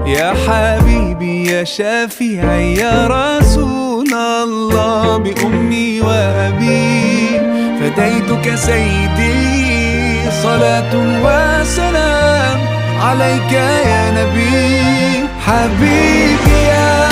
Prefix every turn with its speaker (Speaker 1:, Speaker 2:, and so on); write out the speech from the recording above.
Speaker 1: يا حبيبي يا شفيعي يا رسول الله، بأمي وأبي فديتك سيدي، صلاة وسلام عليك يا نبي. حبيبي يا